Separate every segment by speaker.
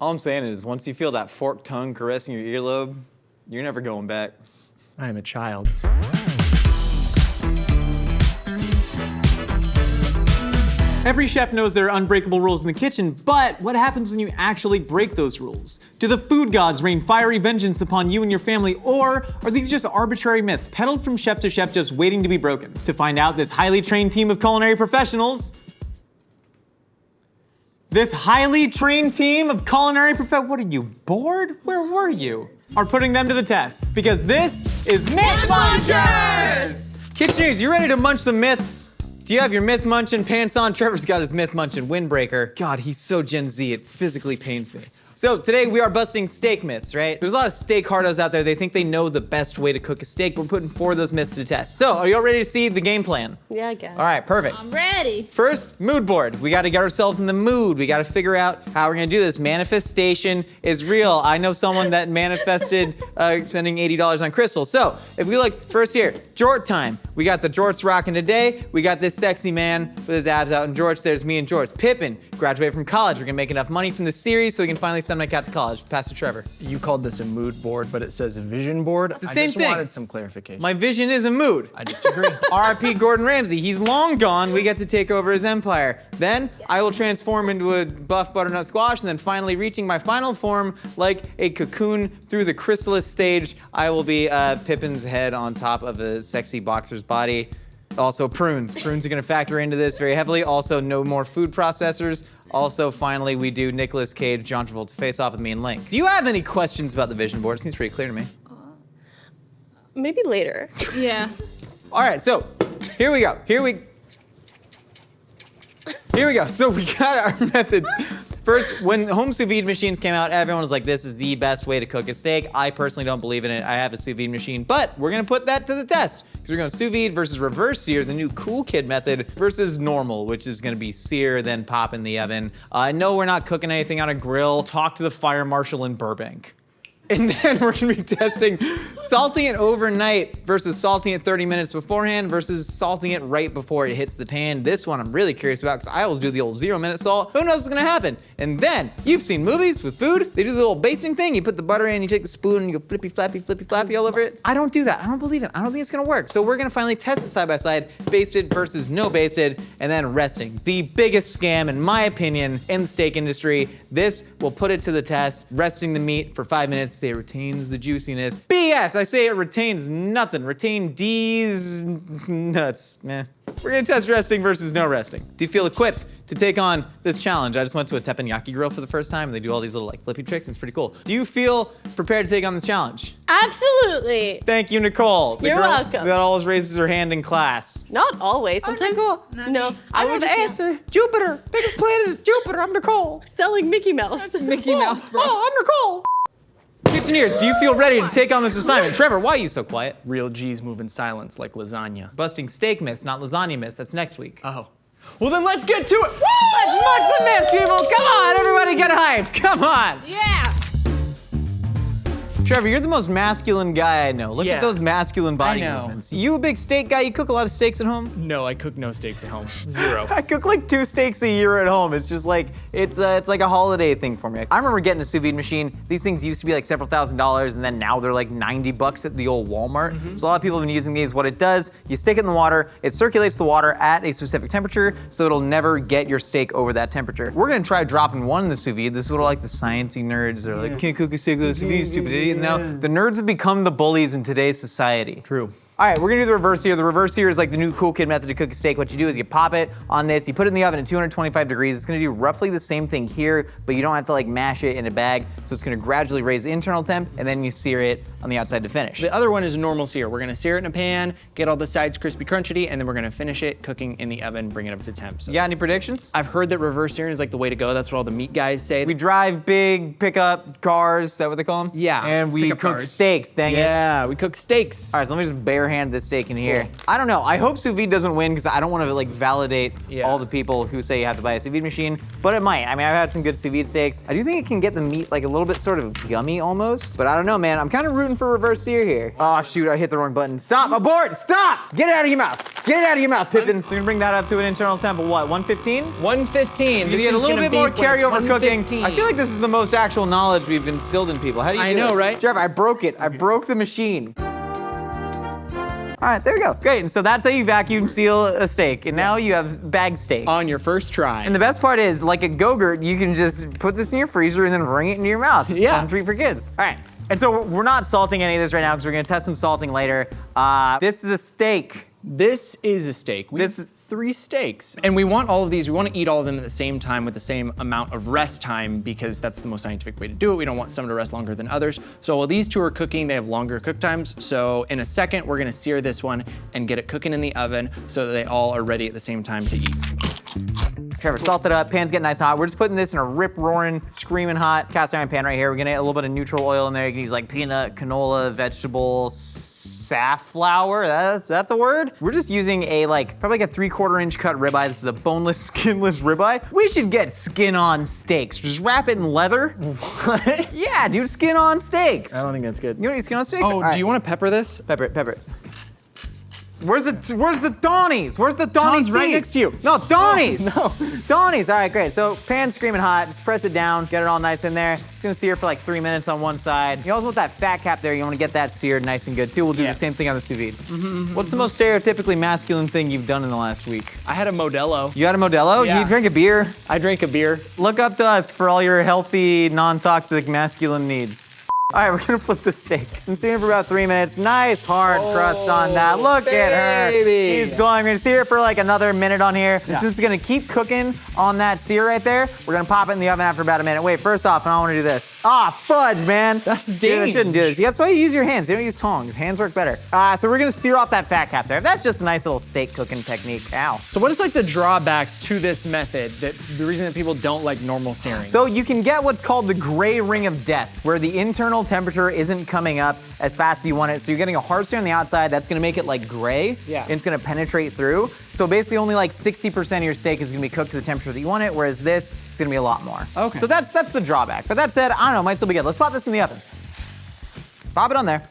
Speaker 1: All I'm saying is, once you feel that forked tongue caressing your earlobe, you're never going back.
Speaker 2: I am a child.
Speaker 3: Every chef knows there are unbreakable rules in the kitchen, but what happens when you actually break those rules? Do the food gods rain fiery vengeance upon you and your family, or are these just arbitrary myths peddled from chef to chef just waiting to be broken? To find out, this highly trained team of culinary professionals what are you, bored? Where were you? Are putting them to the test, because this is Myth Munchers! Kitcheneers, you ready to munch some myths? Do you have your myth munchin' pants on? Trevor's got his myth munchin' windbreaker. God, he's so Gen Z, it physically pains me. So today we are busting steak myths, right? There's a lot of steak hardos out there. They think they know the best way to cook a steak. We're putting 4 of those myths to the test. So are you all ready to see the game plan?
Speaker 4: Yeah, I guess.
Speaker 3: All right, perfect.
Speaker 5: I'm ready.
Speaker 3: First, mood board. We gotta get ourselves in the mood. We gotta figure out how we're gonna do this. Manifestation is real. I know someone that manifested spending $80 on crystals. So if we look first here, jort time. We got the jorts rocking today. We got this sexy man with his abs out in jorts. There's me and jorts. Pippin, graduated from college. We're gonna make enough money from this series so we can finally send my cat to college. Pastor Trevor.
Speaker 2: You called this a mood board, but it says a vision board.
Speaker 3: It's the same thing.
Speaker 2: I just wanted some clarification.
Speaker 3: My vision is a mood.
Speaker 2: I disagree.
Speaker 3: R.I.P. Gordon Ramsay. He's long gone. We get to take over his empire. Then I will transform into a buff butternut squash, and then finally reaching my final form like a cocoon through the chrysalis stage, I will be Pippin's head on top of a sexy boxer's body. Also prunes. Prunes are gonna factor into this very heavily. Also no more food processors. Also, finally, we do Nicolas Cage, John Travolta face off with me and Link. Do you have any questions about the vision board? It seems pretty clear to me.
Speaker 4: Maybe later.
Speaker 5: Yeah.
Speaker 3: All right, so here we go. Here we go. So we got our methods. First, when home sous vide machines came out, everyone was like, this is the best way to cook a steak. I personally don't believe in it. I have a sous vide machine, but we're gonna put that to the test. Because we're going sous vide versus reverse sear, the new cool kid method, versus normal, which is gonna be sear, then pop in the oven. No, we're not cooking anything on a grill. Talk to the fire marshal in Burbank. And then we're gonna be testing salting it overnight versus salting it 30 minutes beforehand versus salting it right before it hits the pan. This one I'm really curious about because I always do the old 0-minute salt. Who knows what's gonna happen? And then, you've seen movies with food. They do the little basting thing. You put the butter in, you take the spoon, and you go flippy flappy all over it. I don't do that. I don't believe it. I don't think it's gonna work. So we're gonna finally test it side by side, basted versus no basted, and then resting. The biggest scam, in my opinion, in the steak industry. This will put it to the test. Resting the meat for 5 minutes. Say it retains the juiciness. BS, I say it retains nothing. Retain D's nuts, meh. We're gonna test resting versus no resting. Do you feel equipped to take on this challenge? I just went to a teppanyaki grill for the first time and they do all these little like flippy tricks and it's pretty cool. Do you feel prepared to take on this challenge?
Speaker 4: Absolutely.
Speaker 3: Thank you, Nicole. The
Speaker 4: You're
Speaker 3: girl
Speaker 4: welcome.
Speaker 3: that always raises her hand in class.
Speaker 4: Not always. Sometimes. No,
Speaker 3: I know the answer. Jupiter. Biggest planet is Jupiter. I'm Nicole.
Speaker 4: Selling Mickey Mouse.
Speaker 5: Mickey Mouse, bro.
Speaker 3: Oh, I'm Nicole. Kitcheneers, do you feel ready to take on this assignment? Trevor, why are you so quiet?
Speaker 2: Real G's move in silence like lasagna.
Speaker 3: Busting steak myths, not lasagna myths. That's next week.
Speaker 2: Oh. Well then let's get to it.
Speaker 3: Let's munch some myths, people. Come on, everybody get hyped. Come on.
Speaker 5: Yeah.
Speaker 3: Trevor, you're the most masculine guy I know. Look at those masculine body movements. You a big steak guy? You cook a lot of steaks at home?
Speaker 2: No, I cook no steaks at home. 0.
Speaker 3: I cook like 2 steaks a year at home. It's just like, it's like a holiday thing for me. I remember getting a sous vide machine. These things used to be like several $1,000s and then now they're like $90 at the old Walmart. So a lot of people have been using these. What it does, you stick it in the water, it circulates the water at a specific temperature so it'll never get your steak over that temperature. We're gonna try dropping one in the sous vide. This is what like the sciencey nerds are like, can't cook a steak with a sous vide, stupid idiot. Now, the nerds have become the bullies in today's society.
Speaker 2: True.
Speaker 3: All right, we're gonna do the reverse here. The reverse here is like the new cool kid method to cook a steak. What you do is you pop it on this, you put it in the oven at 225 degrees. It's gonna do roughly the same thing here, but you don't have to like mash it in a bag. So it's gonna gradually raise the internal temp and then you sear it on the outside to finish.
Speaker 2: The other one is a normal sear. We're gonna sear it in a pan, get all the sides crispy crunchy, and then we're gonna finish it cooking in the oven, bring it up to temp. So
Speaker 3: you got any predictions?
Speaker 2: I've heard that reverse searing is like the way to go. That's what all the meat guys say.
Speaker 3: We drive big pickup cars, is that what they call them?
Speaker 2: Yeah.
Speaker 3: And we
Speaker 2: pickup
Speaker 3: cook
Speaker 2: cars.
Speaker 3: steaks, dang it.
Speaker 2: Yeah, we cook steaks.
Speaker 3: All right, so let me just bare hand this steak in here. I don't know. I hope sous vide doesn't win because I don't want to like validate all the people who say you have to buy a sous vide machine, but it might. I mean, I've had some good sous vide steaks. I do think it can get the meat like a little bit sort of gummy almost, but I don't know, man. I'm kind of rooting for reverse sear here. Oh shoot, I hit the wrong button. Stop, abort, stop! Get it out of your mouth. Get it out of your mouth, Pippin. So we're gonna bring that up to an internal temp of what, 115?
Speaker 2: 115.
Speaker 3: You get a little bit more carryover cooking. I feel like this is the most actual knowledge we've instilled in people. How do you do
Speaker 2: I know,
Speaker 3: this?
Speaker 2: right?
Speaker 3: Trevor, I broke it. I broke the machine. All right, there we go. Great, and so that's how you vacuum seal a steak. And now you have bag steak.
Speaker 2: On your first try.
Speaker 3: And the best part is, like a Go-Gurt, you can just put this in your freezer and then bring it into your mouth. It's a fun treat for kids. All right, and so we're not salting any of this right now because we're gonna test some salting later. This is a steak.
Speaker 2: This is a steak. We have 3 steaks. And we want all of these, we want to eat all of them at the same time with the same amount of rest time because that's the most scientific way to do it. We don't want some to rest longer than others. So while these 2 are cooking, they have longer cook times. So in a second, we're gonna sear this one and get it cooking in the oven so that they all are ready at the same time to eat.
Speaker 3: Trevor, salt it up, pan's getting nice and hot. We're just putting this in a rip-roaring, screaming hot cast iron pan right here. We're gonna get a little bit of neutral oil in there. You can use like peanut, canola, vegetable, safflower, that's a word? We're just using a probably like a 3/4 inch cut ribeye. This is a boneless, skinless ribeye. We should get skin on steaks. Just wrap it in leather. Yeah, dude, skin on steaks.
Speaker 2: I don't think that's good.
Speaker 3: You don't eat skin on steaks?
Speaker 2: Oh, do you want to pepper this?
Speaker 3: Pepper it, pepper it. Where's the Donnies? Where's the Donnies?
Speaker 2: Don's right next to you.
Speaker 3: No, Donnies.
Speaker 2: Oh, no.
Speaker 3: Donnies. All right, great. So pan's screaming hot. Just press it down. Get it all nice in there. It's gonna sear for like 3 minutes on one side. You also want that fat cap there. You want to get that seared nice and good too. We'll do the same thing on the sous vide. What's the most stereotypically masculine thing you've done in the last week?
Speaker 2: I had a Modelo.
Speaker 3: You had a Modelo?
Speaker 2: Yeah.
Speaker 3: You drink a beer?
Speaker 2: I drank a beer.
Speaker 3: Look up to us for all your healthy, non-toxic masculine needs. All right, we're gonna flip the steak. I'm searing for about 3 minutes. Nice hard crust on that. Look at her. She's going. We're gonna sear it for like another minute on here. This is gonna keep cooking on that sear right there. We're gonna pop it in the oven after about a minute. Wait, first off, I don't wanna do this. Ah, fudge, man.
Speaker 2: That's
Speaker 3: Dude, I shouldn't do this. That's why you use your hands. You don't use tongs. Hands work better. So we're gonna sear off that fat cap there. That's just a nice little steak cooking technique. Ow.
Speaker 2: So what is like the drawback to this method, that the reason that people don't like normal searing?
Speaker 3: So you can get what's called the gray ring of death, where the internal temperature isn't coming up as fast as you want it. So you're getting a hard sear on the outside. That's gonna make it like gray.
Speaker 2: Yeah.
Speaker 3: And it's gonna penetrate through. So basically only like 60% of your steak is gonna be cooked to the temperature that you want it, whereas this is gonna be a lot more.
Speaker 2: Okay.
Speaker 3: So that's the drawback. But that said, I don't know, might still be good. Let's pop this in the oven. Pop it on there.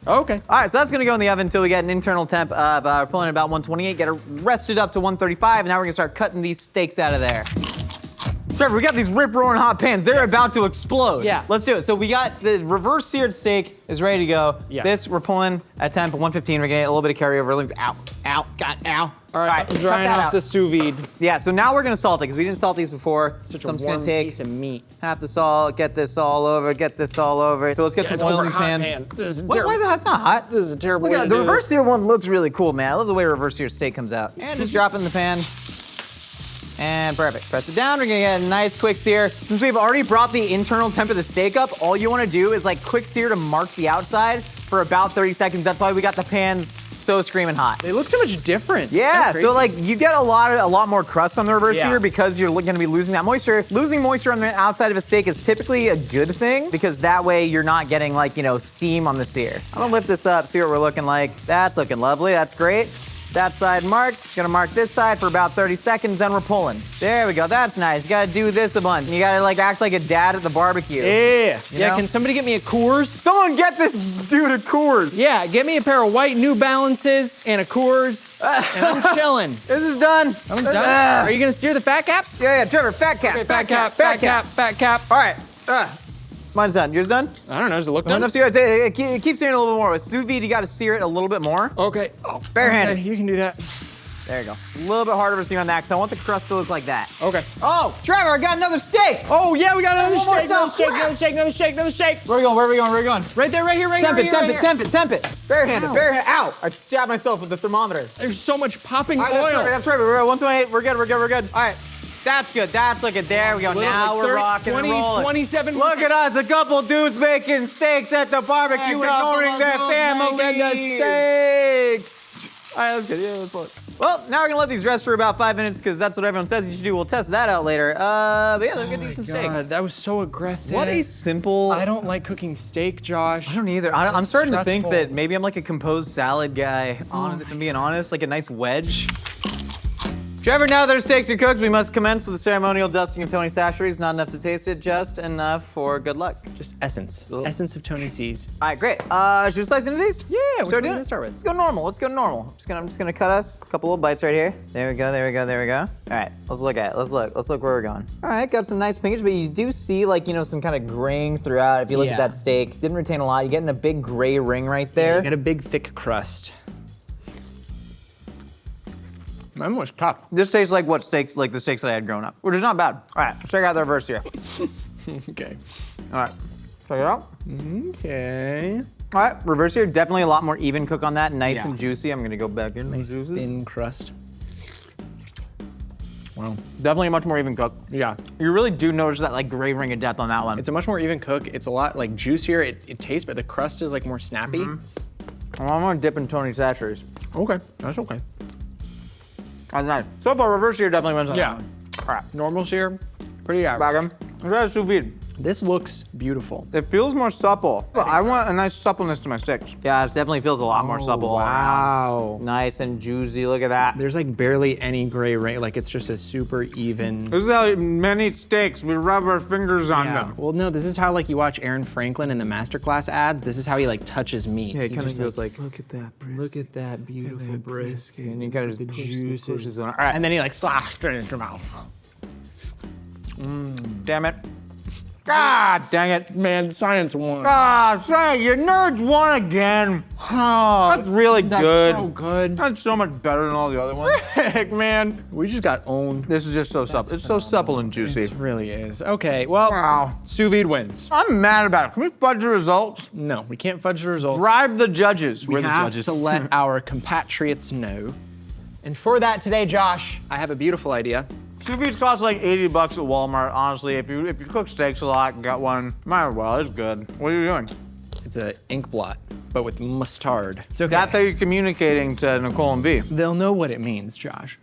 Speaker 2: Okay.
Speaker 3: All right, so that's gonna go in the oven until we get an internal temp of, we're pulling at about 128, get it rested up to 135, and now we're gonna start cutting these steaks out of there. Trevor, we got these rip-roaring hot pans. They're about to explode.
Speaker 2: Yeah.
Speaker 3: Let's do it. So we got the reverse seared steak is ready to go.
Speaker 2: Yeah.
Speaker 3: This, we're pulling at temp 115. We're getting a little bit of carryover. Ow, ow, got, ow.
Speaker 2: All right,
Speaker 3: cut
Speaker 2: drying
Speaker 3: that
Speaker 2: off
Speaker 3: out.
Speaker 2: the sous vide.
Speaker 3: Yeah, so now we're gonna salt it because we didn't salt these before.
Speaker 2: Such
Speaker 3: so
Speaker 2: a
Speaker 3: I'm just
Speaker 2: warm
Speaker 3: gonna take
Speaker 2: piece of meat.
Speaker 3: half the salt, get this all over, get this all over. So let's get
Speaker 2: It's
Speaker 3: some oil
Speaker 2: over
Speaker 3: in these
Speaker 2: a hot
Speaker 3: pans.
Speaker 2: pan. This is
Speaker 3: Why
Speaker 2: terrible.
Speaker 3: is it hot? It's not hot.
Speaker 2: This is a terrible
Speaker 3: Look
Speaker 2: way
Speaker 3: at
Speaker 2: to
Speaker 3: the
Speaker 2: do
Speaker 3: reverse
Speaker 2: this.
Speaker 3: sear one looks really cool, man. I love the way reverse sear steak comes out. And just drop it in the pan. And perfect. Press it down. We're gonna get a nice quick sear. Since we've already brought the internal temp of the steak up, all you wanna do is like quick sear to mark the outside for about 30 seconds. That's why we got the pans so screaming hot.
Speaker 2: They look so much different.
Speaker 3: Yeah,
Speaker 2: It's
Speaker 3: so like you get a lot more crust on the reverse
Speaker 2: Yeah.
Speaker 3: sear because you're gonna be losing that moisture. Losing moisture on the outside of a steak is typically a good thing because that way you're not getting like, you know, steam on the sear. I'm gonna lift this up, see what we're looking like. That's looking lovely, that's great. That side marked. Gonna mark this side for about 30 seconds, then we're pulling. There we go, that's nice. You gotta do this a bunch. You gotta like act like a dad at the barbecue.
Speaker 2: Yeah. Yeah,
Speaker 3: know?
Speaker 2: can somebody get me a Coors?
Speaker 3: Someone get this dude a Coors.
Speaker 2: Yeah, get me a pair of white New Balances and a Coors, and I'm chilling.
Speaker 3: This is done.
Speaker 2: I'm done. Are you gonna steer the fat cap?
Speaker 3: Yeah, Trevor, fat cap,
Speaker 2: Okay, fat cap.
Speaker 3: All right, mine's done. Yours done?
Speaker 2: I don't know, does it look
Speaker 3: No,
Speaker 2: done?
Speaker 3: enough sear. Keep searing a little bit more. With sous vide, you gotta sear it a little bit more.
Speaker 2: Okay. Oh,
Speaker 3: Barehanded.
Speaker 2: okay, you can do that.
Speaker 3: There you go. A little bit harder to sear on that because I want the crust to look like that.
Speaker 2: Okay.
Speaker 3: Oh, Trevor, I got another steak.
Speaker 2: Oh yeah, we got another
Speaker 3: One more
Speaker 2: steak, another
Speaker 3: time.
Speaker 2: steak, another steak, another steak, another steak.
Speaker 3: Where are we going?
Speaker 2: Right there, right here, right here, right here, right here.
Speaker 3: Temp it. Barehanded,
Speaker 2: Ow.
Speaker 3: barehanded. Ow! I stabbed myself with the thermometer.
Speaker 2: There's so much popping
Speaker 3: All right,
Speaker 2: oil.
Speaker 3: that's perfect. We're at 128. We're good. All right. That's good. That's looking. There we go.
Speaker 2: Little,
Speaker 3: Now
Speaker 2: like
Speaker 3: we're
Speaker 2: 30,
Speaker 3: rocking
Speaker 2: 20,
Speaker 3: and rolling.
Speaker 2: 27.
Speaker 3: Look at us, a couple dudes making steaks at the barbecue, ignoring their family.
Speaker 2: Steaks.
Speaker 3: All right, let's get it. Yeah, let's pull it. Well, now we're gonna let these rest for about 5 minutes because that's what everyone says you should do. We'll test that out later. But yeah, let's get to eat some steak.
Speaker 2: God, that was so aggressive.
Speaker 3: What a simple.
Speaker 2: I don't like cooking steak, Josh.
Speaker 3: I don't either. I'm
Speaker 2: It's
Speaker 3: starting to think
Speaker 2: stressful.
Speaker 3: that maybe I'm like a composed salad guy. If I'm being honest, like a nice wedge. Trevor, now that our steaks are cooked, we must commence with the ceremonial dusting of Tony Sacheries. Not enough to taste it, just enough for good luck.
Speaker 2: Just essence. Essence of Tony C's.
Speaker 3: All right, great. Should we slice into these?
Speaker 2: Yeah, which
Speaker 3: So
Speaker 2: one
Speaker 3: do
Speaker 2: do
Speaker 3: it.
Speaker 2: we start with?
Speaker 3: Let's go normal. Let's go normal. I'm just gonna cut us a couple little bites right here. There we go. There we go. There we go. All right, let's look at it. Let's look where we're going. All right, got some nice pinkish, but you do see like some kind of graying throughout. If you look at
Speaker 2: Yeah.
Speaker 3: that steak, didn't retain a lot. You're getting a big gray ring right there.
Speaker 2: You got a big, thick crust. I'm almost tough.
Speaker 3: This tastes like the steaks that I had growing up, which is not bad. All right, let's check out the reverse here.
Speaker 2: Okay.
Speaker 3: All right, check it out.
Speaker 2: Okay.
Speaker 3: All right, reverse here. Definitely a lot more even cook on that. Nice
Speaker 2: Yeah.
Speaker 3: and juicy. I'm gonna go back in.
Speaker 2: Nice
Speaker 3: Juices.
Speaker 2: thin crust. Wow.
Speaker 3: Definitely a much more even cook.
Speaker 2: Yeah.
Speaker 3: You really do notice that like gray ring of death on that one.
Speaker 2: It's a much more even cook. It's a lot like juicier. It tastes, but the crust is like more snappy.
Speaker 3: I'm gonna dip in Tony Sacheries.
Speaker 2: Okay, that's okay.
Speaker 3: That's nice. So far, reverse here definitely wins on
Speaker 2: Yeah.
Speaker 3: that one. All right,
Speaker 2: Normal's here, pretty average.
Speaker 3: back in. Let's try the sous vide.
Speaker 2: This looks beautiful.
Speaker 3: It feels more supple, but I want a nice suppleness to my steaks. Yeah, it definitely feels a lot more supple all around.
Speaker 2: Wow.
Speaker 3: Nice and juicy. Look at that.
Speaker 2: There's like barely any gray ring. Like it's just a super even.
Speaker 3: This is how men eat steaks. We rub our fingers on
Speaker 2: Yeah.
Speaker 3: them.
Speaker 2: Well, no, this is how like you watch Aaron Franklin in the Masterclass ads. This is how he like touches meat.
Speaker 3: Yeah, it
Speaker 2: He
Speaker 3: kind of
Speaker 2: just,
Speaker 3: goes like, look at that brisket.
Speaker 2: look at that beautiful brisket.
Speaker 3: And you kind of just pushes on it. All right,
Speaker 2: And then he like slashed it into your mouth.
Speaker 3: damn it. God dang it.
Speaker 2: Man, science won.
Speaker 3: Ah, sorry, your nerds won again.
Speaker 2: Oh,
Speaker 3: That's really
Speaker 2: that's
Speaker 3: good.
Speaker 2: so good.
Speaker 3: That's so much better than all the other ones.
Speaker 2: Heck, man. We just got owned.
Speaker 3: This is just so supple. It's so supple and juicy.
Speaker 2: It really is. Okay, well,
Speaker 3: Wow.
Speaker 2: sous vide wins.
Speaker 3: I'm mad about it. Can we fudge the results?
Speaker 2: No, we can't fudge the results.
Speaker 3: Bribe the judges.
Speaker 2: We
Speaker 3: We're the
Speaker 2: have
Speaker 3: judges.
Speaker 2: to let our compatriots know. And for that today, Josh, I have a beautiful idea.
Speaker 3: Sous vides cost like $80 at Walmart. Honestly, if you cook steaks a lot and got one, might as well. It's good. What are you doing?
Speaker 2: It's an ink blot, but with mustard. It's okay.
Speaker 3: That's how you're communicating to Nicole and B.
Speaker 2: They'll know what it means, Josh.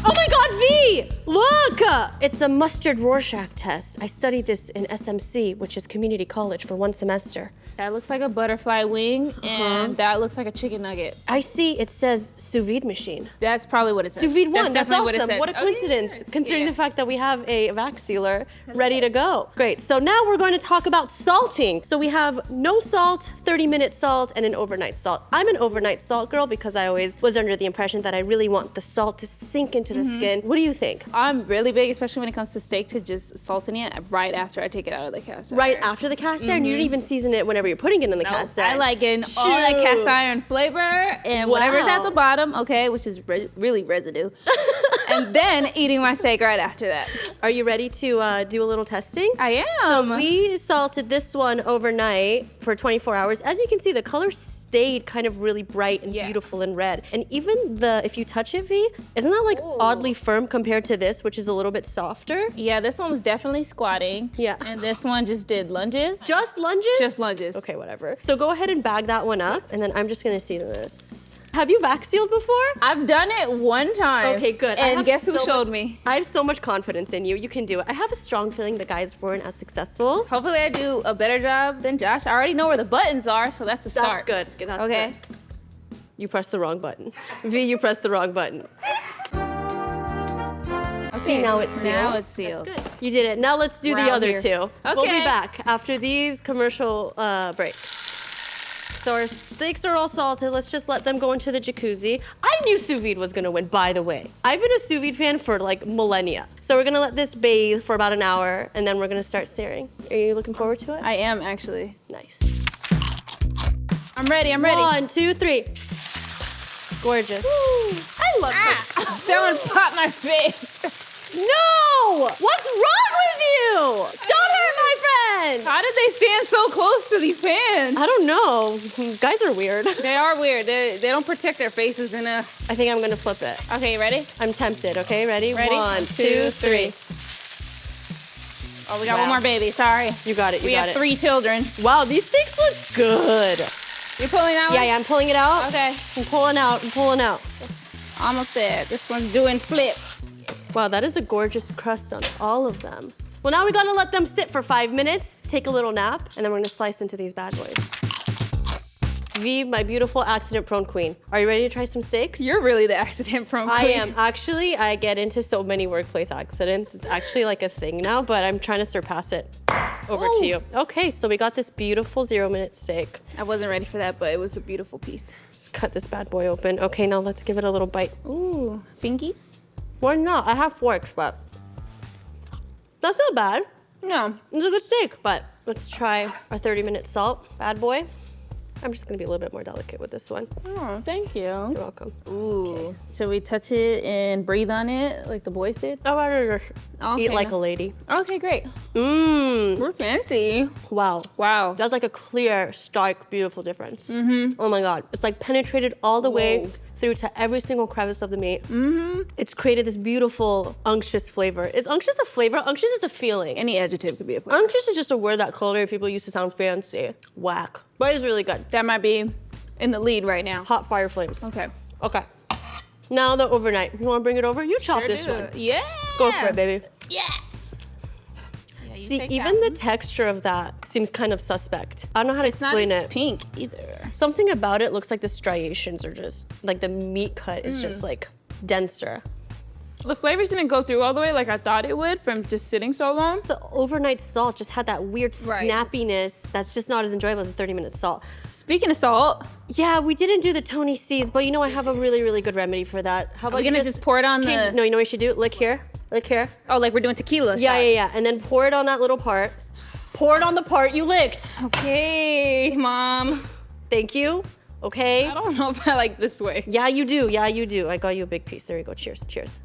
Speaker 4: Oh my God, V! Look! It's a mustard Rorschach test. I studied this in SMC, which is community college, for 1 semester.
Speaker 5: That looks like a butterfly wing, and that looks like a chicken nugget.
Speaker 4: I see it says sous vide machine.
Speaker 5: That's probably what it says.
Speaker 4: Sous vide one, that's
Speaker 5: definitely
Speaker 4: awesome.
Speaker 5: it
Speaker 4: What a
Speaker 5: said.
Speaker 4: coincidence,
Speaker 5: Okay.
Speaker 4: considering
Speaker 5: Yeah.
Speaker 4: the fact that we have a vac sealer ready to go. Great, so now we're going to talk about salting. So we have no salt, 30-minute salt, and an overnight salt. I'm an overnight salt girl because I always was under the impression that I really want the salt to sink into the skin. What do you think?
Speaker 5: I'm really big, especially when it comes to steak, to just salting it right after I take it out of the cast iron.
Speaker 4: Right after the cast iron, you don't even season it whenever you're putting it in the cast iron.
Speaker 5: I like getting all that
Speaker 4: Shoot.
Speaker 5: cast iron flavor and whatever's at
Speaker 4: Wow.
Speaker 5: the bottom, okay, which is really residue. And then eating my steak right after that.
Speaker 4: Are you ready to do a little testing?
Speaker 5: I am.
Speaker 4: So we salted this one overnight for 24 hours. As you can see, the color stayed kind of really bright and
Speaker 5: Yeah.
Speaker 4: beautiful and red. And even if you touch it, V, isn't that like
Speaker 5: Ooh.
Speaker 4: oddly firm compared to this, which is a little bit softer?
Speaker 5: Yeah, this one was definitely squatting.
Speaker 4: Yeah.
Speaker 5: And this one just did lunges.
Speaker 4: Just lunges?
Speaker 5: Just lunges.
Speaker 4: Okay, whatever. So go ahead and bag that one up, and then I'm just gonna season this. Have you vac sealed before?
Speaker 5: I've done it one time.
Speaker 4: Okay, good. I
Speaker 5: And
Speaker 4: have
Speaker 5: guess who
Speaker 4: so
Speaker 5: showed
Speaker 4: much-
Speaker 5: me?
Speaker 4: I have so much confidence in you. You can do it. I have a strong feeling the guys weren't as successful.
Speaker 5: Hopefully I do a better job than Josh. I already know where the buttons are, so that's a start.
Speaker 4: That's good. That's
Speaker 5: Okay.
Speaker 4: good. You pressed the wrong button. V, you pressed the wrong button. See, now it's sealed.
Speaker 5: Now it's sealed.
Speaker 4: That's good. You did it. Now let's do
Speaker 5: We're
Speaker 4: the
Speaker 5: out
Speaker 4: other
Speaker 5: here.
Speaker 4: two. We'll be
Speaker 5: Okay.
Speaker 4: back after these commercial breaks. So our steaks are all salted. Let's just let them go into the jacuzzi. I knew sous vide was gonna win, by the way. I've been a sous vide fan for like millennia. So we're gonna let this bathe for about an hour, and then we're gonna start searing. Are you looking forward to it?
Speaker 5: I am actually.
Speaker 4: Nice.
Speaker 5: I'm ready. I'm ready.
Speaker 4: 1, 2, 3. Gorgeous. I love this.
Speaker 5: Someone popped my face.
Speaker 4: No! What's wrong with you? Don't hurt my friend!
Speaker 5: How did they stand so close to these pans?
Speaker 4: I don't know. Guys are weird.
Speaker 5: They are weird. They don't protect their faces enough.
Speaker 4: I think I'm gonna flip it.
Speaker 5: Okay, ready?
Speaker 4: I'm tempted, okay? Ready?
Speaker 5: Ready?
Speaker 4: 1, 2, 3.
Speaker 5: Oh, we got
Speaker 4: Wow.
Speaker 5: one more baby. Sorry.
Speaker 4: You got it, you
Speaker 5: We
Speaker 4: got
Speaker 5: have
Speaker 4: it.
Speaker 5: 3 children.
Speaker 4: Wow, these steaks look good.
Speaker 5: You pulling out?
Speaker 4: Yeah, I'm pulling it out.
Speaker 5: Okay.
Speaker 4: I'm pulling out.
Speaker 5: Almost there. This one's doing flips.
Speaker 4: Wow, that is a gorgeous crust on all of them. Well, now we gotta let them sit for 5 minutes, take a little nap, and then we're gonna slice into these bad boys. V, my beautiful accident-prone queen. Are you ready to try some steaks?
Speaker 5: You're really the accident-prone queen.
Speaker 4: I am. Actually, I get into so many workplace accidents. It's actually like a thing now, but I'm trying to surpass it. Over to you. Okay, so we got this beautiful 0-minute steak.
Speaker 5: I wasn't ready for that, but it was a beautiful piece.
Speaker 4: Let's cut this bad boy open. Okay, now let's give it a little bite.
Speaker 5: Ooh, fingies?
Speaker 4: Why not? I have forks, but that's not bad.
Speaker 5: No.
Speaker 4: It's a good steak, but let's try our 30-minute salt bad boy. I'm just gonna be a little bit more delicate with this one.
Speaker 5: Oh, thank you.
Speaker 4: You're welcome.
Speaker 5: Ooh. Should we touch it and breathe on it like the boys did?
Speaker 4: Oh, I
Speaker 5: Okay,
Speaker 4: eat like
Speaker 5: no.
Speaker 4: a lady.
Speaker 5: Okay, great.
Speaker 4: Mmm.
Speaker 5: We're fancy.
Speaker 4: Wow.
Speaker 5: Wow.
Speaker 4: That's like a clear, stark, beautiful difference. Mm-hmm. Oh my God. It's like penetrated all the way through to every single crevice of the meat. Mm-hmm. It's created this beautiful, unctuous flavor. Is unctuous a flavor? Unctuous is a feeling.
Speaker 5: Any adjective could be a flavor.
Speaker 4: Unctuous is just a word that culinary people use to sound fancy. Whack. But it's really good.
Speaker 5: That might be in the lead right now.
Speaker 4: Hot fire flames.
Speaker 5: Okay.
Speaker 4: Okay. Now the overnight. You wanna bring it over? You chop this one.
Speaker 5: Yeah.
Speaker 4: Go for it, baby.
Speaker 5: Yeah.
Speaker 4: See, even the texture of that seems kind of suspect. I don't know how to
Speaker 5: It's not
Speaker 4: explain
Speaker 5: as
Speaker 4: it.
Speaker 5: pink either.
Speaker 4: Something about it looks like the striations are just, like the meat cut is just like denser.
Speaker 5: The flavors didn't go through all the way like I thought it would from just sitting so long.
Speaker 4: The overnight salt just had that weird
Speaker 5: Right.
Speaker 4: snappiness that's just not as enjoyable as a 30-minute salt.
Speaker 5: Speaking of salt,
Speaker 4: Yeah, we didn't do the Tony C's, but you know I have a really, really good remedy for that. How about
Speaker 5: we
Speaker 4: you
Speaker 5: gonna just pour it on
Speaker 4: Okay,
Speaker 5: the-
Speaker 4: No, you know what you should do? Lick here. Lick here.
Speaker 5: oh, like we're doing tequila
Speaker 4: Yeah,
Speaker 5: shots.
Speaker 4: yeah, yeah. And then pour it on that little part. Pour it on the part you licked.
Speaker 5: Okay, Mom.
Speaker 4: Thank you. Okay.
Speaker 5: I don't know if I like this way.
Speaker 4: Yeah, you do. Yeah, you do. I got you a big piece. There you go. Cheers. Cheers.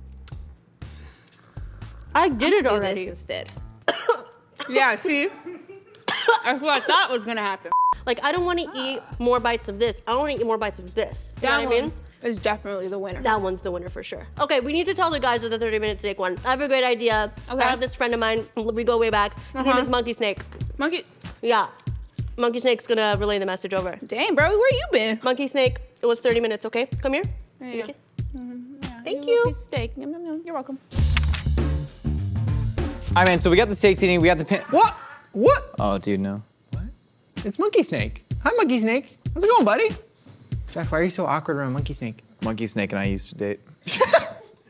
Speaker 4: I did it
Speaker 5: Do
Speaker 4: already.
Speaker 5: this instead. Yeah, see? That's what I thought was gonna happen.
Speaker 4: Like, I don't want to eat more bites of this. I want to eat more bites of this. You know what I mean?
Speaker 5: is definitely the winner.
Speaker 4: That one's the winner for sure. Okay, we need to tell the guys of the 30-minute steak one. I have a great idea.
Speaker 5: Okay.
Speaker 4: I have this friend of mine. We go way back. His name is Monkey Snake.
Speaker 5: Monkey,
Speaker 4: Yeah. Monkey Snake's gonna relay the message over.
Speaker 5: dang, bro, where you been?
Speaker 4: Monkey Snake, it was 30 minutes, okay? Come here.
Speaker 5: There
Speaker 4: Give me
Speaker 5: you
Speaker 4: a
Speaker 5: go.
Speaker 4: kiss.
Speaker 5: Yeah,
Speaker 4: Thank
Speaker 5: a little
Speaker 4: you.
Speaker 5: Piece of steak. Yum, yum, yum. You're welcome.
Speaker 3: All right, man, so we got the steaks eating, we got the pan.
Speaker 2: What? What?
Speaker 3: Oh, dude, no.
Speaker 2: It's Monkey Snake. Hi, Monkey Snake. How's it going, buddy? Jack, why are you so awkward around Monkey Snake?
Speaker 3: Monkey Snake and I used to date.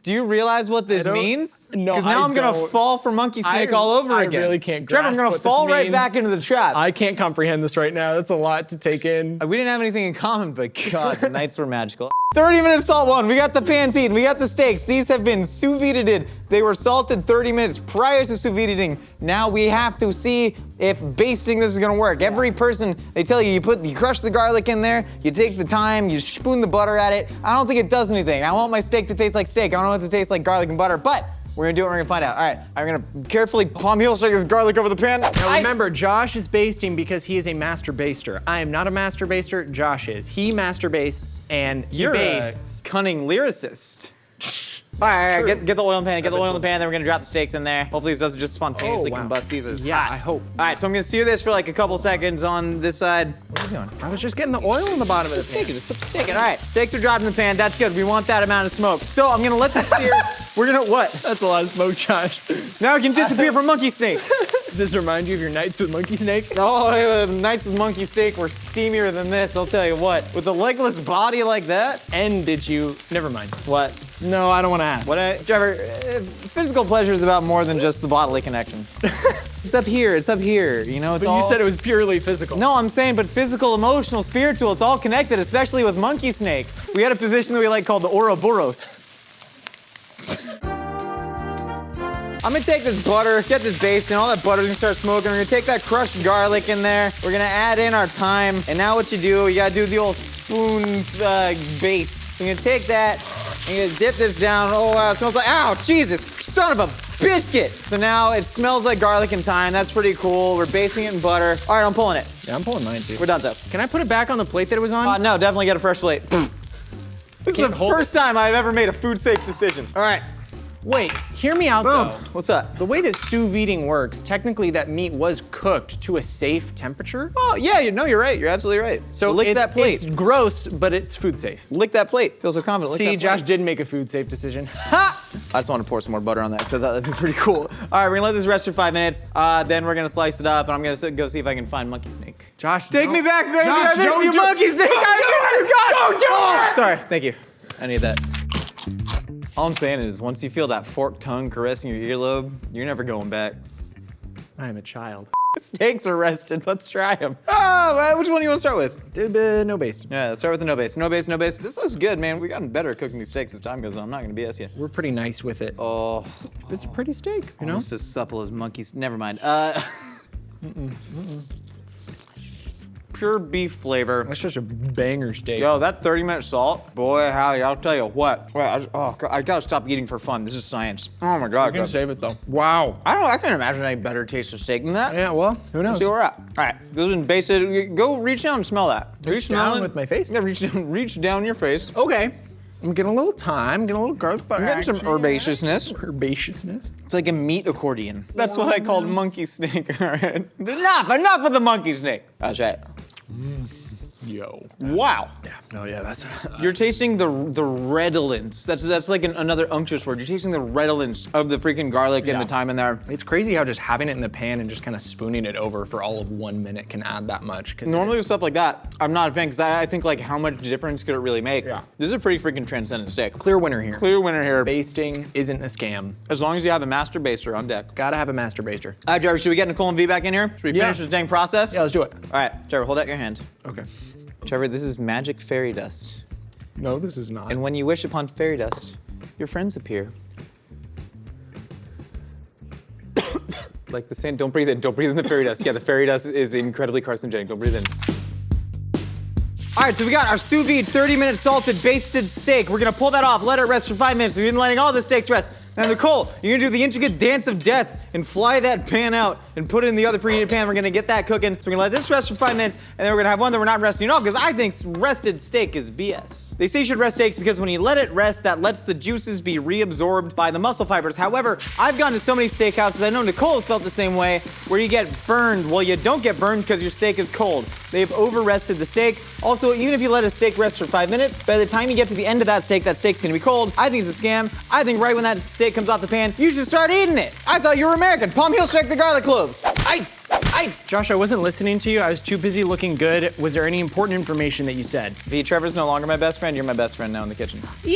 Speaker 3: Do you realize what this
Speaker 2: don't-
Speaker 3: means?
Speaker 2: No,
Speaker 3: Because now
Speaker 2: I
Speaker 3: I'm gonna
Speaker 2: don't.
Speaker 3: fall for Monkey Snake all over
Speaker 2: I
Speaker 3: again.
Speaker 2: really can't
Speaker 3: Trevor, I'm
Speaker 2: grasp
Speaker 3: gonna
Speaker 2: what this
Speaker 3: fall right
Speaker 2: means.
Speaker 3: back into the trap.
Speaker 2: I can't comprehend this right now. That's a lot to take in.
Speaker 3: We didn't have anything in common, but God, the nights were magical. 30-minute salt one. We got the pans eaten. We got the steaks. These have been sous vide. They were salted 30 minutes prior to sous videing. Now we have to see if basting this is gonna work. Every person, they tell you, you crush the garlic in there, you take the time, you spoon the butter at it. I don't think it does anything. I want my steak to taste like steak. I don't want it to taste like garlic and butter, but we're gonna do it, we're gonna find out. All right, I'm gonna carefully palm heel strike this garlic over the pan.
Speaker 2: Now remember, Josh is basting because he is a master baster. I am not a master baster, Josh is. He master bastes and he
Speaker 3: You're a
Speaker 2: bastes.
Speaker 3: cunning lyricist. All right, get the oil in the pan, get the oil in the pan, then we're gonna drop the steaks in there. Hopefully this doesn't just spontaneously
Speaker 2: Oh, wow.
Speaker 3: combust. These are
Speaker 2: Yeah,
Speaker 3: hot.
Speaker 2: I hope.
Speaker 3: All right, so I'm gonna sear this for like a couple seconds on this side. What are you doing?
Speaker 2: I was just getting the oil in the bottom of the pan.
Speaker 3: Just put the steak in. All right, steaks are dropped in the pan. That's good. We want that amount of smoke. So I'm gonna let this sear. We're gonna, what?
Speaker 2: That's a lot of smoke, Josh.
Speaker 3: Now it can disappear from Monkey Snake.
Speaker 2: Does this remind you of your nights with Monkey Snake?
Speaker 3: Oh, nights with Monkey Snake were steamier than this, I'll tell you what. With a legless body like that.
Speaker 2: And did you, never mind.
Speaker 3: What?
Speaker 2: No, I don't want to ask.
Speaker 3: Trevor, physical pleasure is about more than just the bodily connection. It's up here, you know, it's
Speaker 2: But
Speaker 3: all...
Speaker 2: you said it was purely physical.
Speaker 3: No, I'm saying, but physical, emotional, spiritual, it's all connected, especially with Monkey Snake. We had a position that we like called the Ouroboros. I'm gonna take this butter, get this basting, all that butter's gonna start smoking. We're gonna take that crushed garlic in there. We're gonna add in our thyme. And now what you do, you gotta do the old spoon baste. You're gonna take that, and you're gonna dip this down. Oh wow, it smells like, ow, Jesus, son of a biscuit. So now it smells like garlic and thyme. That's pretty cool. We're basting it in butter. All right, I'm pulling it.
Speaker 2: Yeah, I'm pulling mine too.
Speaker 3: We're done, so.
Speaker 2: Can I put it back on the plate that it was on?
Speaker 3: No, definitely get a fresh plate. This is
Speaker 2: Can't
Speaker 3: the
Speaker 2: hold
Speaker 3: first time I've ever made a food safe decision. All right,
Speaker 2: Wait, hear me out though.
Speaker 3: What's up?
Speaker 2: The way that sous videing works, technically that meat was cooked to a safe temperature.
Speaker 3: Oh, yeah, you're right. You're absolutely right.
Speaker 2: So
Speaker 3: lick
Speaker 2: it's,
Speaker 3: that plate.
Speaker 2: it's gross, but it's food safe.
Speaker 3: Lick that plate. Feel so confident. Lick
Speaker 2: See,
Speaker 3: that
Speaker 2: Josh
Speaker 3: plate.
Speaker 2: did make a food safe decision.
Speaker 3: Ha! I just want to pour some more butter on that because I thought that'd be pretty cool. All right, we're gonna let this rest for 5 minutes. Then we're gonna slice it up, and I'm gonna go see if I can find monkey snake.
Speaker 2: Josh,
Speaker 3: Take me back, baby.
Speaker 2: Josh,
Speaker 3: I miss
Speaker 2: don't
Speaker 3: you,
Speaker 2: do-
Speaker 3: monkey snake.
Speaker 2: Don't do it!
Speaker 3: Sorry. Thank you. I need that. All I'm saying is, once you feel that forked tongue caressing your earlobe, you're never going back.
Speaker 2: I am a child.
Speaker 3: Steaks are rested. Let's try them. Oh, which one do you want to start with?
Speaker 2: No basting.
Speaker 3: Yeah, let's start with the no base. No base, no base. This looks good, man. We've gotten better at cooking these steaks as time goes on. I'm not gonna BS you.
Speaker 2: We're pretty nice with it.
Speaker 3: Oh,
Speaker 2: It's a pretty steak, you know?
Speaker 3: almost as supple as monkeys. Never mind. Pure beef flavor.
Speaker 2: That's such a banger steak.
Speaker 3: Yo, that 30-minute salt, boy, howdy, I'll tell you what. Wait, I gotta stop eating for fun. This is science. Oh my God.
Speaker 2: I'm gonna save it though. Wow.
Speaker 3: I can't imagine any better taste of steak than that.
Speaker 2: Yeah, well, who knows?
Speaker 3: See where we're at. All right, this has been basted. Go reach down and smell that. Are you
Speaker 2: down
Speaker 3: smelling?
Speaker 2: with my face?
Speaker 3: Yeah, reach down your face.
Speaker 2: Okay. I'm getting a little time, getting a little garlic butter.
Speaker 3: I'm getting some herbaceousness.
Speaker 2: herbaceousness.
Speaker 3: It's like a meat accordion. That's what I called monkey snake, all right? Enough of the monkey snake. That's right.
Speaker 2: Yo.
Speaker 3: Wow.
Speaker 2: Oh yeah, that's.
Speaker 3: You're tasting the redolence. That's like another unctuous word. You're tasting the redolence of the freaking garlic and the thyme in there.
Speaker 2: It's crazy how just having it in the pan and just kind of spooning it over for all of 1 minute can add that much.
Speaker 3: Normally with stuff like that, I'm not a fan because I think like how much difference could it really make?
Speaker 2: Yeah.
Speaker 3: This is a pretty freaking transcendent steak.
Speaker 2: Clear winner here.
Speaker 3: Clear winner here.
Speaker 2: Basting isn't a scam.
Speaker 3: As long as you have a master baster on deck.
Speaker 2: Gotta have a master baster.
Speaker 3: All right, Trevor, should we get Nicole and V back in here? Should we
Speaker 2: Yeah.
Speaker 3: finish this dang process?
Speaker 2: Yeah, let's do it.
Speaker 3: All right, Trevor, hold out your hand.
Speaker 2: Okay.
Speaker 3: Trevor, this is magic fairy dust.
Speaker 2: No, this is not.
Speaker 3: And when you wish upon fairy dust, your friends appear. Like the sand, don't breathe in the fairy dust. Yeah, the fairy dust is incredibly carcinogenic, don't breathe in. All right, so we got our sous vide 30-minute salted basted steak. We're gonna pull that off, let it rest for 5 minutes. We've been letting all the steaks rest. Now Nicole, you're gonna do the intricate dance of death and fly that pan out and put it in the other preheated pan. We're gonna get that cooking. So we're gonna let this rest for 5 minutes, and then we're gonna have one that we're not resting at all, because I think rested steak is BS. They say you should rest steaks because when you let it rest, that lets the juices be reabsorbed by the muscle fibers. However, I've gone to so many steakhouses, I know Nicole has felt the same way, where you get burned. Well, you don't get burned because your steak is cold. They've over-rested the steak. Also, even if you let a steak rest for 5 minutes, by the time you get to the end of that steak, that steak's gonna be cold. I think it's a scam. I think right when that steak comes off the pan, you should start eating it. I thought you were American. Palm heel strike the garlic cloves. Ice.
Speaker 2: Josh, I wasn't listening to you. I was too busy looking good. Was there any important information that you said?
Speaker 3: V, Trevor's no longer my best friend. You're my best friend now in the kitchen.
Speaker 5: Yay!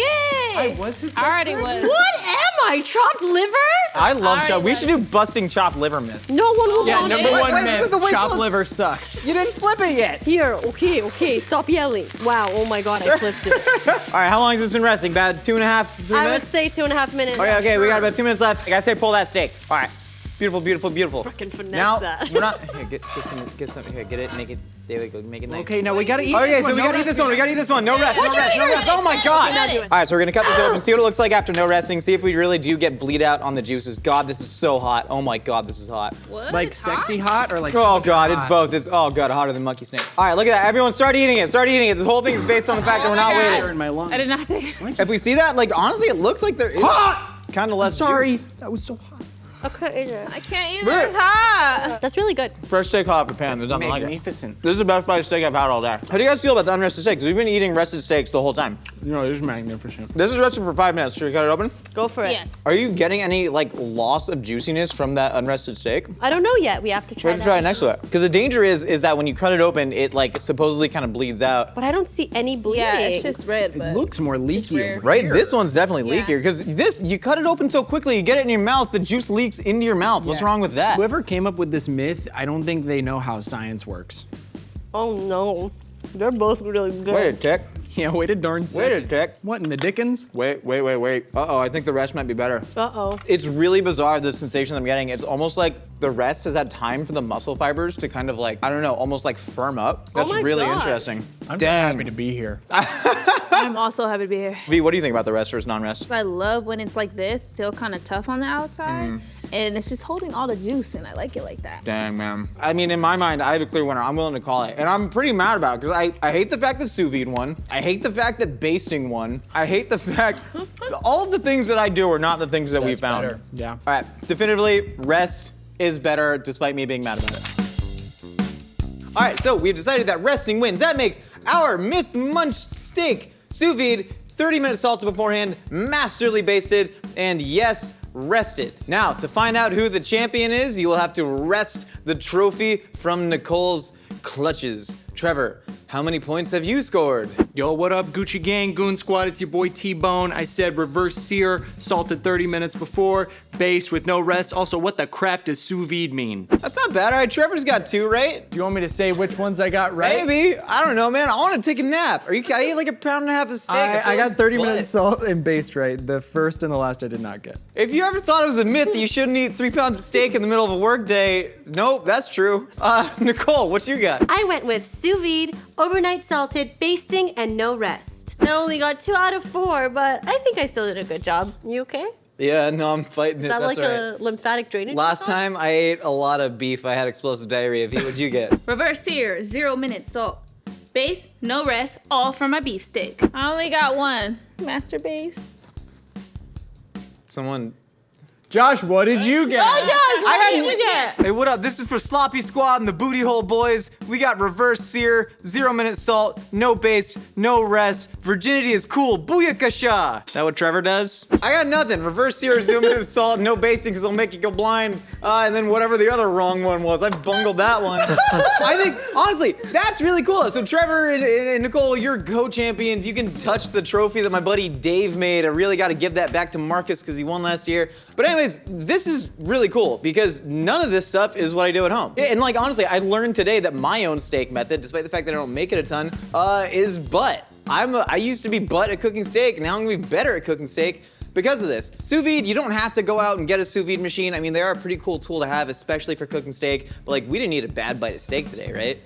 Speaker 2: I was his
Speaker 5: I already was.
Speaker 4: What am I? Chopped liver?
Speaker 3: I love
Speaker 5: Alright,
Speaker 3: chop. We
Speaker 5: let's-
Speaker 3: should do busting chopped liver myths.
Speaker 4: No one will
Speaker 2: Yeah,
Speaker 4: want
Speaker 2: number
Speaker 4: it.
Speaker 2: one
Speaker 3: wait,
Speaker 2: myth,
Speaker 3: wait, wait,
Speaker 2: chopped
Speaker 3: wait.
Speaker 2: liver sucks.
Speaker 3: You didn't flip it yet.
Speaker 4: Here, okay, stop yelling. Wow, oh my God, I flipped it.
Speaker 3: All right, how long has this been resting? About 2.5, 3
Speaker 4: I would
Speaker 3: minutes?
Speaker 4: say 2.5 minutes.
Speaker 3: Okay, we got about 2 minutes left. Like I say, pull that steak. All right. Beautiful, beautiful, beautiful.
Speaker 4: Fucking finesse
Speaker 3: Now,
Speaker 4: that.
Speaker 3: we're not, here, get some, here, get it, make it, there we go, make it nice.
Speaker 2: Okay, now we gotta eat.
Speaker 3: Okay,
Speaker 2: this
Speaker 3: so
Speaker 2: one.
Speaker 3: we gotta eat this one, we gotta eat this one. No rest, no
Speaker 4: Watch your
Speaker 3: rest, no
Speaker 4: fingers.
Speaker 3: rest. Oh my God.
Speaker 4: Not doing it.
Speaker 3: All right, so we're gonna cut this open, see what it looks like after no resting, see if we really do get bleed out on the juices. God, this is so hot. Oh my God, this is hot.
Speaker 5: What?
Speaker 2: Like
Speaker 5: It's
Speaker 2: sexy hot or like?
Speaker 3: Oh God, it's
Speaker 2: hot?
Speaker 3: both. It's, oh God, hotter than monkey snake. All right, look at that. Everyone start eating it, start eating it. This whole thing is based on the fact that we're not
Speaker 5: God.
Speaker 3: waiting.
Speaker 2: In my lungs.
Speaker 5: I did not take.
Speaker 3: If we see that, like honestly, it looks like there is kind of less
Speaker 2: Sorry,
Speaker 3: juice.
Speaker 2: that was so hot.
Speaker 4: I couldn't eat it.
Speaker 5: I can't eat
Speaker 3: Blech.
Speaker 5: this hot.
Speaker 4: That's really good.
Speaker 3: Fresh steak hot off the pan. There's nothing like it.
Speaker 2: Magnificent.
Speaker 3: This is the best fried steak I've had all day. How do you guys feel about the unrested steak? Because we've been eating rested steaks the whole time.
Speaker 2: No, this is magnificent.
Speaker 3: This is rested for 5 minutes. Should we cut it open?
Speaker 4: Go for it.
Speaker 5: Yes.
Speaker 3: Are you getting any like loss of juiciness from that unrested steak?
Speaker 4: I don't know yet. We have to
Speaker 3: We
Speaker 4: try
Speaker 3: have to
Speaker 4: that.
Speaker 3: try it next to it. Because the danger is that when you cut it open, it like supposedly kind of bleeds out.
Speaker 4: But I don't see any bleeding.
Speaker 5: Yeah, it's just red, but
Speaker 2: It looks more leaky
Speaker 5: rare.
Speaker 2: over
Speaker 3: Right?
Speaker 2: here.
Speaker 3: This one's definitely
Speaker 5: Yeah.
Speaker 3: leakier because this, you cut it open so quickly, you get it in your mouth, the juice leaks into your mouth. What's
Speaker 2: Yeah.
Speaker 3: wrong with that?
Speaker 2: Whoever came up with this myth, I don't think they know how science works.
Speaker 4: Oh no. They're both really good.
Speaker 3: Wait a tick.
Speaker 2: Yeah, wait a darn
Speaker 3: Wait a
Speaker 2: second.
Speaker 3: tick.
Speaker 2: What in the dickens?
Speaker 3: Wait. Uh-oh, I think the rest might be better.
Speaker 4: Uh-oh.
Speaker 3: It's really bizarre, the sensation I'm getting. It's almost like the rest has had time for the muscle fibers to kind of like, I don't know, almost like firm up. That's
Speaker 4: my
Speaker 3: really
Speaker 4: gosh.
Speaker 3: interesting.
Speaker 2: I'm
Speaker 3: Dang.
Speaker 2: just happy to be here.
Speaker 5: I'm also happy to be here.
Speaker 3: V, what do you think about the rest versus non-rest?
Speaker 5: I love when it's like this, still kind of tough on the outside. and it's just holding all the juice, and I like it like that.
Speaker 3: Dang, man. I mean, in my mind, I have a clear winner. I'm willing to call it. And I'm pretty mad about it because I hate the fact that sous vide won. I hate the fact that basting won. I hate the fact all of the things that I do are not the things that we found.
Speaker 2: better. Yeah.
Speaker 3: All right, definitively, rest is better despite me being mad about it. All right, so we've decided that resting wins. That makes our Myth Munch steak sous vide, 30 minutes salted beforehand, masterly basted, and yes, rested. Now, to find out who the champion is, you will have to wrest the trophy from Nicole's clutches. Trevor, how many points have you scored?
Speaker 2: Yo, what up, Gucci Gang, Goon Squad? It's your boy T-Bone. I said reverse sear, salted 30 minutes before, based with no rest. Also, what the crap does sous vide mean?
Speaker 3: That's not bad. All right, Trevor's got 2, right?
Speaker 2: Do you want me to say which ones I got right?
Speaker 3: Maybe. I don't know, man. I want to take a nap. I ate like a pound and a half of steak.
Speaker 6: I got 30
Speaker 3: minutes.
Speaker 6: minutes salt and based right. The first and the last I did not get.
Speaker 3: If you ever thought it was a myth that you shouldn't eat 3 pounds of steak in the middle of a work day, nope, that's true. Nicole, what you got?
Speaker 4: I went with sous vide, overnight salted, basting, and no rest. I only got 2 out of 4, but I think I still did a good job. You okay?
Speaker 3: Yeah, no, I'm fighting
Speaker 4: Is
Speaker 3: it.
Speaker 4: that
Speaker 3: That's
Speaker 4: like
Speaker 3: right.
Speaker 4: a lymphatic drainage?
Speaker 3: Last
Speaker 4: massage?
Speaker 3: time I ate a lot of beef, I had explosive diarrhea. V, what'd you get?
Speaker 5: Reverse sear, 0 minutes salt. Base, no rest, all for my beef steak. I only got 1. Master base.
Speaker 3: Someone.
Speaker 2: Josh, what did you get?
Speaker 5: Oh, Josh, what did you get?
Speaker 3: Hey, what up? This is for Sloppy Squad and the Booty Hole Boys. We got reverse sear, 0 minutes salt, no based, no rest. Virginity is cool. Booyakasha. That what Trevor does? I got nothing. Reverse sear, 0 minutes salt, no basting because it'll make you go blind. And then whatever the other wrong one was. I bungled that one. I think, honestly, that's really cool. So Trevor and Nicole, you're co-champions. You can touch the trophy that my buddy Dave made. I really got to give that back to Marcus because he won last year. But anyways, this is really cool because none of this stuff is what I do at home. And like, honestly, I learned today that my own steak method, despite the fact that I don't make it a ton, is butt. I used to be butt at cooking steak. Now I'm gonna be better at cooking steak because of this. Sous vide, you don't have to go out and get a sous vide machine. I mean, they are a pretty cool tool to have, especially for cooking steak. But like, we didn't eat a bad bite of steak today, right?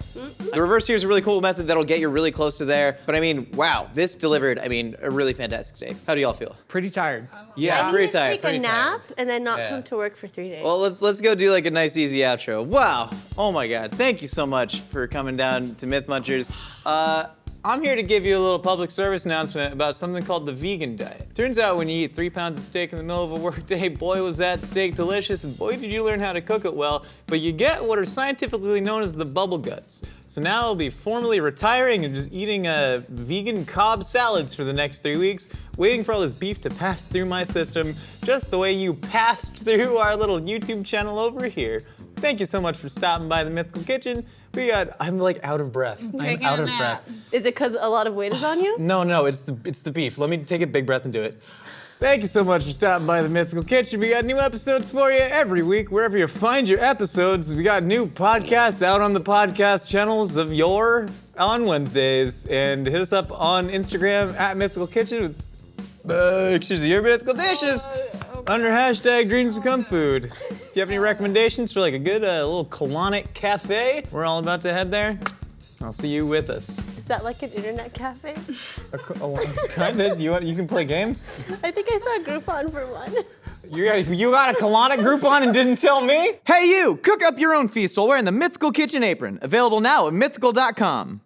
Speaker 3: The reverse sear is a really cool method that'll get you really close to there. But I mean, wow, this delivered, I mean, a really fantastic steak. How do y'all feel?
Speaker 2: Pretty tired.
Speaker 3: Yeah,
Speaker 4: I need to take a nap and then not come to work for 3 days.
Speaker 3: Well, let's go do like a nice easy outro. Wow. Oh my God. Thank you so much for coming down to Myth Munchers. I'm here to give you a little public service announcement about something called the vegan diet. Turns out when you eat 3 pounds of steak in the middle of a workday, boy was that steak delicious and boy did you learn how to cook it well, but you get what are scientifically known as the bubble guts. So now I'll be formally retiring and just eating vegan Cobb salads for the next 3 weeks, waiting for all this beef to pass through my system, just the way you passed through our little YouTube channel over here. Thank you so much for stopping by the Mythical Kitchen. I'm like out of breath. I'm out of breath.
Speaker 4: Is it because a lot of weight is on you?
Speaker 3: No, it's the beef. Let me take a big breath and do it. Thank you so much for stopping by the Mythical Kitchen. We got new episodes for you every week, wherever you find your episodes. We got new podcasts out on the podcast channels of on Wednesdays. And hit us up on Instagram at Mythical Kitchen with pictures of your mythical dishes under hashtag Dreams Become Food. Do you have any recommendations for like a good little colonic cafe? We're all about to head there. I'll see you with us.
Speaker 4: Is that like an internet cafe?
Speaker 3: Kinda. You can play games?
Speaker 4: I think I saw a Groupon for one.
Speaker 3: You got a colonic Groupon and didn't tell me? Hey you! Cook up your own feast while wearing the Mythical Kitchen apron. Available now at mythical.com.